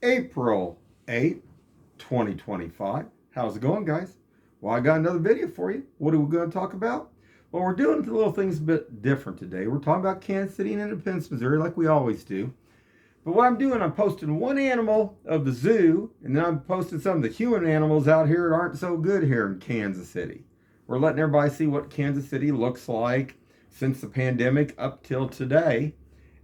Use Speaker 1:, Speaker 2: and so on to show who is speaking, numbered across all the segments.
Speaker 1: April 8th, 2025. How's it going, guys? Well, I got another video for you. What are we going to talk about? Well, we're doing the little things a bit different today. We're talking about Kansas City and Independence, Missouri, like we always do. But what I'm doing, I'm posting one animal of the zoo, and then I'm posting some of the human animals out here that aren't so good here in Kansas City. We're letting everybody see what Kansas City looks like since the pandemic up till today.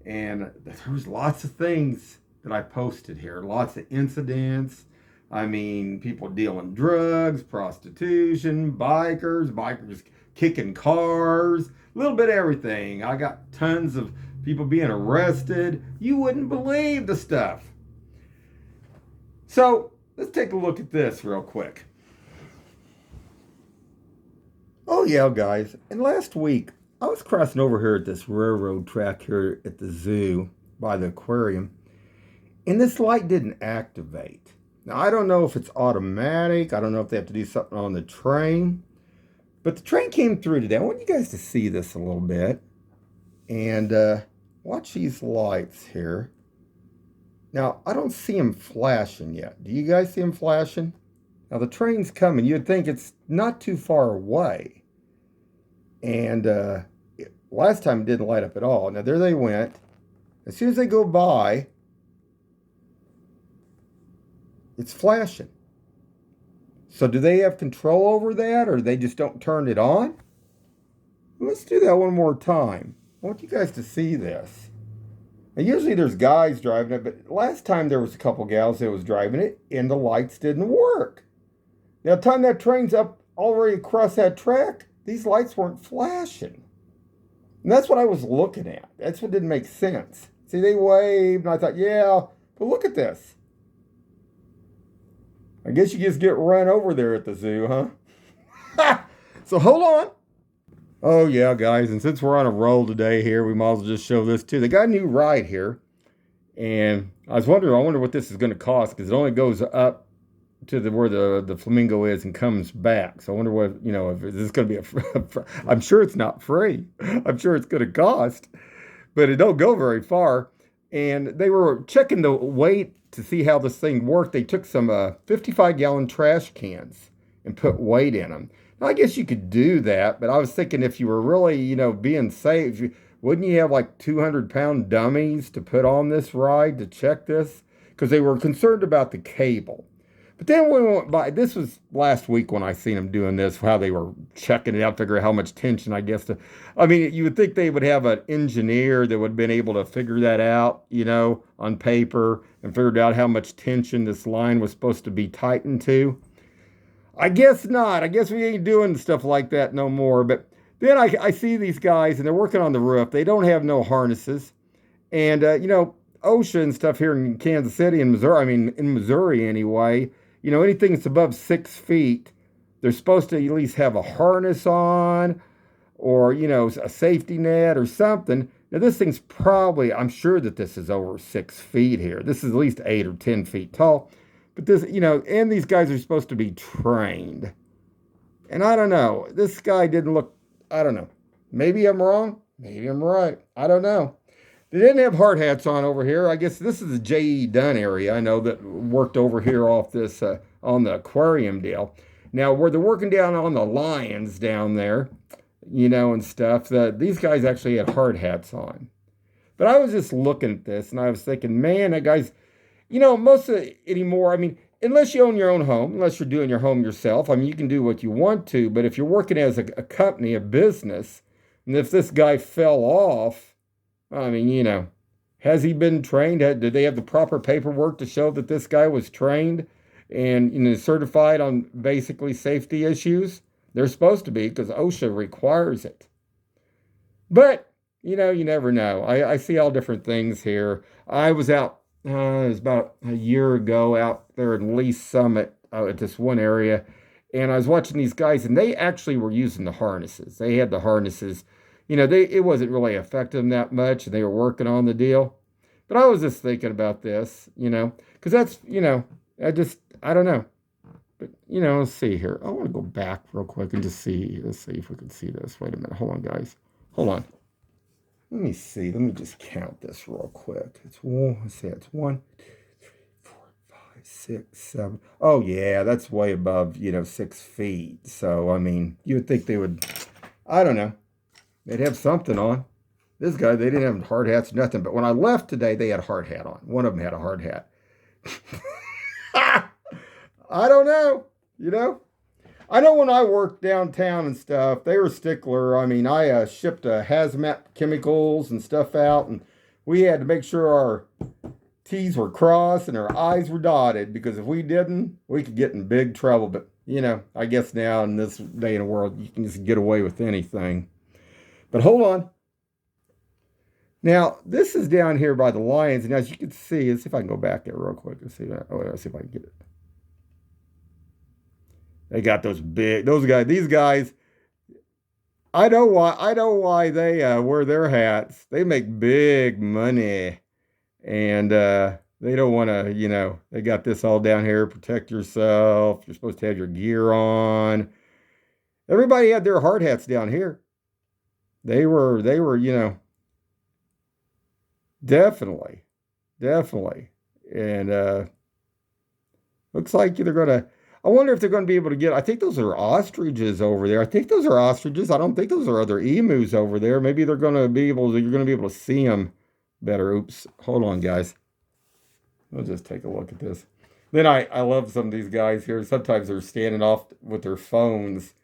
Speaker 1: And there was lots of things that I posted here, lots of incidents. I mean, people dealing drugs, prostitution, bikers kicking cars, a little bit of everything. I got tons of people being arrested. You wouldn't believe the stuff. So let's take a look at this real quick. Oh yeah, guys, and last week I was crossing over here at this railroad track here at the zoo by the aquarium, and this light didn't activate. Now, I don't know if it's automatic. I don't know if they have to do something on the train, but the train came through today. I want you guys to see this a little bit, and watch these lights here. Now, I don't see them flashing yet. Do you guys see them flashing? Now, the train's coming. You'd think it's not too far away. And last time it didn't light up at all. Now, there they went. As soon as they go by, it's flashing. So do they have control over that, or they just don't turn it on? Let's do that one more time. I want you guys to see this. Now, usually there's guys driving it, but last time there was a couple gals that was driving it, and the lights didn't work. Now, the time that train's up all the way across that track, these lights weren't flashing. And that's what I was looking at. That's what didn't make sense. See, they waved, and I thought, yeah, but look at this. I guess you just get run over there at the zoo, huh? So hold on. Oh, yeah, guys, and since we're on a roll today here, we might as well just show this too. They got a new ride here, and I wonder what this is going to cost, because it only goes up to where the flamingo is and comes back. So I wonder what, if this is going to be I'm sure it's not free. I'm sure it's going to cost, but it don't go very far. And they were checking the weight to see how this thing worked. They took some 55-gallon trash cans and put weight in them. Now, I guess you could do that, but I was thinking if you were really, being safe, wouldn't you have like 200-pound dummies to put on this ride to check this? Because they were concerned about the cable. But then when we went by, this was last week when I seen them doing this, how they were checking it out, figure out how much tension, I guess. I mean, you would think they would have an engineer that would have been able to figure that out, on paper, and figured out how much tension this line was supposed to be tightened to. I guess not. I guess we ain't doing stuff like that no more. But then I see these guys, and they're working on the roof. They don't have no harnesses. And, OSHA and stuff here in Kansas City and Missouri, in Missouri anyway, anything that's above 6 feet, they're supposed to at least have a harness on or, a safety net or something. Now, this thing's probably, I'm sure that this is over 6 feet here. This is at least 8 or 10 feet tall. But this, and these guys are supposed to be trained. And I don't know. This guy didn't look, I don't know. Maybe I'm wrong. Maybe I'm right. I don't know. They didn't have hard hats on over here. I guess this is the J.E. Dunn area, I know, that worked over here off this, on the aquarium deal. Now, where they're working down on the lions down there, and stuff, these guys actually had hard hats on. But I was just looking at this, and I was thinking, man, that guy's, most of it anymore, unless you own your own home, unless you're doing your home yourself, you can do what you want to, but if you're working as a company, a business, and if this guy fell off, has he been trained? Did they have the proper paperwork to show that this guy was trained and certified on basically safety issues? They're supposed to be, because OSHA requires it. But, you never know. I see all different things here. I was out, it was about a year ago out there in Lee Summit at this one area, and I was watching these guys, and they actually were using the harnesses. They had the harnesses. It wasn't really affecting them that much, and they were working on the deal. But I was just thinking about this, because that's, I don't know. But, let's see here. I want to go back real quick and just see. Let's see if we can see this. Wait a minute. Hold on, guys. Hold on. Let me see. Let me just count this real quick. It's one. Let's see. It's 1, 2, 3, 4, 6, 7. Oh, yeah, that's way above, 6 feet. So, I mean, you would think they would, I don't know, they'd have something on. This guy, they didn't have hard hats, nothing. But when I left today, they had a hard hat on. One of them had a hard hat. I don't know, you know? I know when I worked downtown and stuff, they were stickler. I mean, I shipped hazmat chemicals and stuff out, and we had to make sure our T's were crossed and our I's were dotted, because if we didn't, we could get in big trouble. But, I guess now in this day and world, you can just get away with anything. But hold on. Now, this is down here by the lions, and as you can see, let's see if I can go back there real quick and see that. Oh, let's see if I can get it. They got those guys, these guys. I know why they wear their hats. They make big money, and they don't want to, they got this all down here. Protect yourself. You're supposed to have your gear on. Everybody had their hard hats down here. They were, definitely. And looks like they're going to, I wonder if they're going to be able to get, I think those are ostriches over there. I think those are ostriches. I don't think those are other emus over there. Maybe you're going to be able to see them better. Oops. Hold on, guys. I'll just take a look at this. Then I love some of these guys here. Sometimes they're standing off with their phones.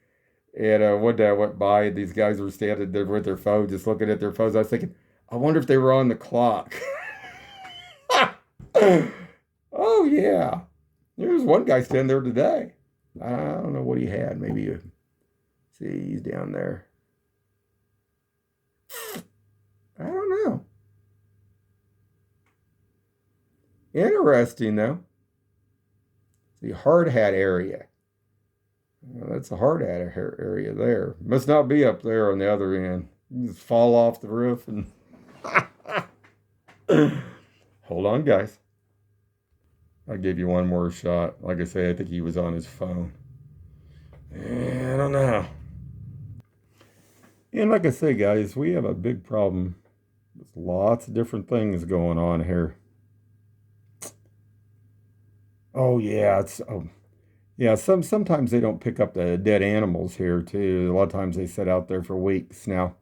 Speaker 1: And one day I went by, and these guys were standing there with their phone, just looking at their phones. I was thinking, I wonder if they were on the clock. Oh, yeah. There's one guy standing there today. I don't know what he had. Maybe see, he's down there. I don't know. Interesting, though. The hard hat area. Well, that's the hard hat area there. Must not be up there on the other end. You just fall off the roof and... Hold on, guys. I'll give you one more shot. Like I say, I think he was on his phone. I don't know. And like I say, guys, we have a big problem. There's lots of different things going on here. Oh, yeah. Yeah, sometimes they don't pick up the dead animals here, too. A lot of times they sit out there for weeks. Now,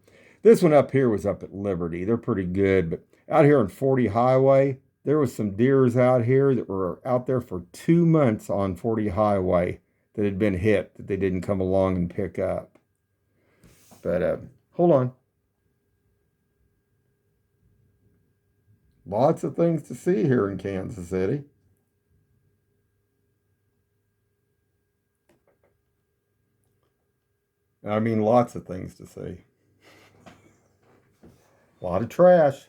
Speaker 1: this one up here was up at Liberty. They're pretty good. But out here on 40 Highway, there was some deers out here that were out there for 2 months on 40 Highway that had been hit, that they didn't come along and pick up. But hold on. Lots of things to see here in Kansas City. I mean, lots of things to see. A lot of trash.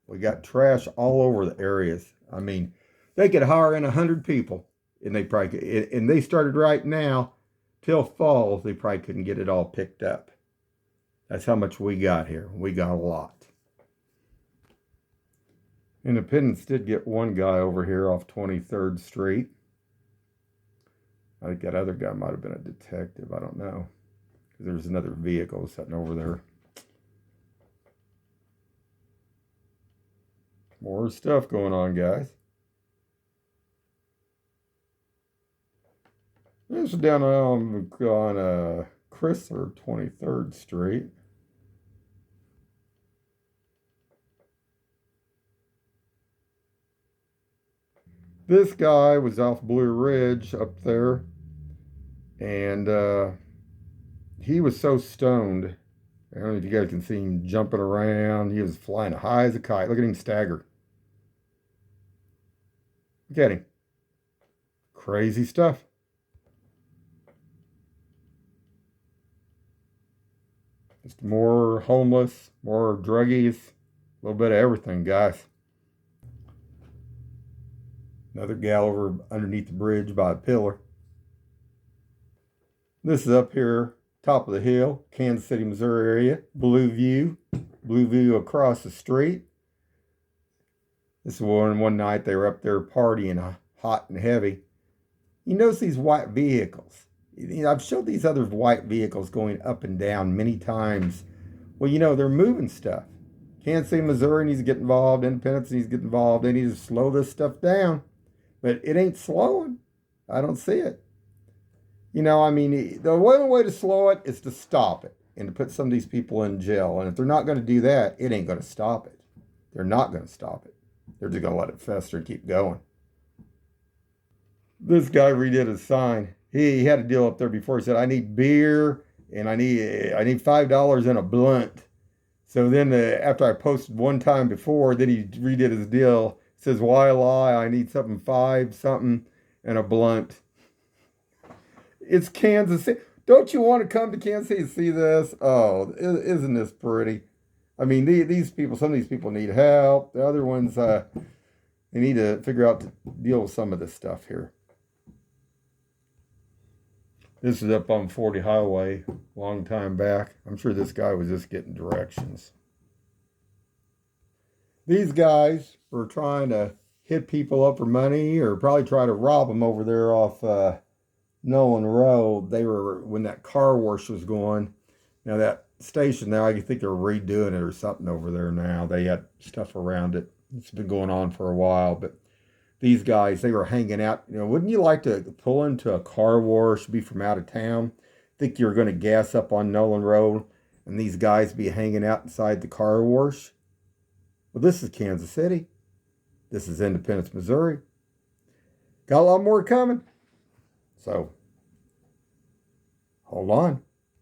Speaker 1: We got trash all over the areas. I mean, they could hire in 100 people, and they probably could, and they started right now till fall. They probably couldn't get it all picked up. That's how much we got here. We got a lot. Independence did get one guy over here off 23rd Street. I think that other guy might have been a detective. I don't know. Because there's another vehicle sitting over there. More stuff going on, guys. This is down on Chrysler 23rd Street. This guy was off Blue Ridge up there, and he was so stoned. I don't know if you guys can see him jumping around. He was flying high as a kite. Look at him stagger. Look at him. Crazy stuff. Just more homeless, more druggies, a little bit of everything, guys. Another gal over underneath the bridge by a pillar. This is up here, top of the hill, Kansas City, Missouri area. Blue view across the street. This is one night they were up there partying hot and heavy. You notice these white vehicles. I've showed these other white vehicles going up and down many times. Well, they're moving stuff. Kansas City, Missouri needs to get involved. Independence needs to get involved. They need to slow this stuff down. But it ain't slowing. I don't see it. You know, I mean, the only way to slow it is to stop it and to put some of these people in jail. And if they're not going to do that, it ain't going to stop it. They're not going to stop it. They're just going to let it fester and keep going. This guy redid his sign. He had a deal up there before. He said, "I need beer and I need $5 and a blunt." So then after I posted one time before, then he redid his deal. It says, "Why lie? I need something five something and a blunt." It's Kansas City. Don't you want to come to Kansas City to see this? Oh, isn't this pretty? I mean, these people, some of these people need help. The other ones, they need to figure out to deal with some of this stuff here. This is up on 40 Highway, a long time back. I'm sure this guy was just getting directions. These guys were trying to hit people up for money or probably try to rob them over there off Nolan Road. They were, when that car wash was going, now that station there, I think they're redoing it or something over there now. They had stuff around it. It's been going on for a while, but these guys, they were hanging out. You know, wouldn't you like to pull into a car wash, be from out of town, think you're going to gas up on Nolan Road, and these guys be hanging out inside the car wash? Well, this is Kansas City. This is Independence, Missouri. Got a lot more coming. So, hold on.